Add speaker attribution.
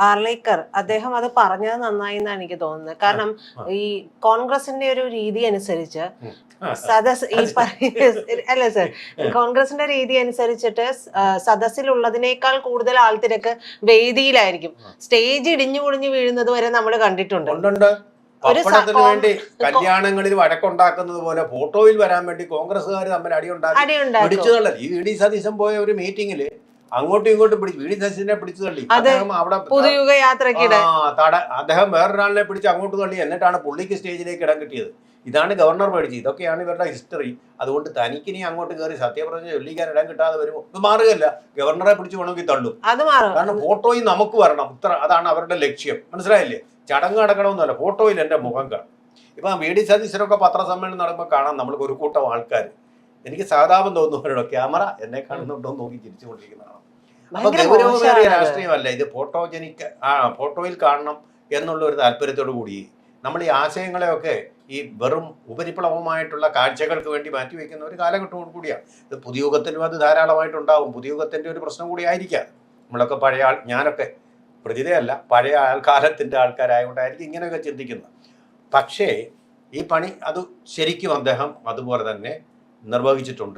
Speaker 1: ആർലേക്കർ അദ്ദേഹം അത് പറഞ്ഞത് നന്നായി എന്നാണ് എനിക്ക് തോന്നുന്നത്. കാരണം ഈ കോൺഗ്രസിന്റെ ഒരു രീതി അനുസരിച്ച് സദസ് അല്ല സർ, കോൺഗ്രസിന്റെ രീതി അനുസരിച്ചിട്ട് സദസ്സിലുള്ളതിനേക്കാൾ കൂടുതൽ ആൾത്തിരക്ക് വേദിയിലായിരിക്കും. സ്റ്റേജ് ഇടിഞ്ഞു പൊളിഞ്ഞു വീഴുന്നത് വരെ നമ്മൾ കണ്ടിട്ടുണ്ട്.
Speaker 2: പപ്പടത്തിന് വേണ്ടി കല്യാണങ്ങളിൽ വഴക്കുണ്ടാക്കുന്നത് പോലെ ഫോട്ടോയിൽ വരാൻ വേണ്ടി കോൺഗ്രസ്സുകാർ തമ്മിൽ പിടിച്ചു. ഈ വി ഡി സതീശൻ പോയ ഒരു മീറ്റിംഗില് അങ്ങോട്ടും ഇങ്ങോട്ടും പിടിച്ചു. വി ഡി സതീശനെ പിടിച്ചു തള്ളി. അദ്ദേഹം അവിടെ
Speaker 1: പുതുയുഗ യാത്രക്കിടെ
Speaker 2: അദ്ദേഹം വേറൊരാളിനെ പിടിച്ച് അങ്ങോട്ട് തള്ളി. എന്നിട്ടാണ് പുള്ളിക്ക് സ്റ്റേജിലേക്ക് ഇടം കിട്ടിയത്. ഇതാണ് ഗവർണർ പേടിച്ചത്. ഇതൊക്കെയാണ് ഇവരുടെ ഹിസ്റ്ററി. അതുകൊണ്ട് തനിക്കിനി അങ്ങോട്ട് കയറി സത്യപ്രതിജ്ഞ ചൊല്ലിക്കാൻ ഇടം കിട്ടാതെ വരുമ്പോൾ ഇത് മാറുകയല്ല. ഗവർണറെ പിടിച്ച് വേണമെങ്കിൽ തള്ളും. കാരണം ഫോട്ടോയിൽ നമുക്ക് വരണം. അതാണ് അവരുടെ ലക്ഷ്യം. മനസ്സിലായില്ലേ? ചടങ്ങ് നടക്കണമെന്നല്ല, ഫോട്ടോയിൽ എൻ്റെ മുഖം കാണും. ഇപ്പം വി ഡി സതീശനൊക്കെ പത്രസമ്മേളനം നടക്കുമ്പോൾ കാണാം നമ്മൾക്ക് ഒരു കൂട്ടം ആൾക്കാർ. എനിക്ക് സഹതാപം തോന്നുന്നവരോട് ക്യാമറ എന്നെ കാണുന്നുണ്ടോ നോക്കി ചിരിച്ചുകൊണ്ടിരിക്കുന്നതാണ്. അപ്പൊ ഗൗരവമേറിയ രാഷ്ട്രീയമല്ല ഇത്. ഫോട്ടോയിൽ കാണണം എന്നുള്ള ഒരു താല്പര്യത്തോടു കൂടി നമ്മൾ ഈ ആശയങ്ങളെയൊക്കെ ഈ വെറും ഉപരിപ്ലവമായിട്ടുള്ള കാഴ്ചകൾക്ക് വേണ്ടി മാറ്റിവെക്കുന്ന ഒരു കാലഘട്ടത്തോടു കൂടിയാണ്. ഇത് പുതുയുഗത്തിലും അത് ധാരാളമായിട്ടുണ്ടാവും. പുതുയുഗത്തിൻ്റെ ഒരു പ്രശ്നം കൂടി ആയിരിക്കാം. നമ്മളൊക്കെ പഴയ ഞാനൊക്കെ പ്രതിതയല്ല, പഴയ ആൾക്കാലത്തിൻ്റെ ആൾക്കാരായതുകൊണ്ടായിരിക്കും ഇങ്ങനെയൊക്കെ ചിന്തിക്കുന്നത്. പക്ഷേ ഈ പണി അത് ശരിക്കും അദ്ദേഹം അതുപോലെ തന്നെ നിർവഹിച്ചിട്ടുണ്ട്.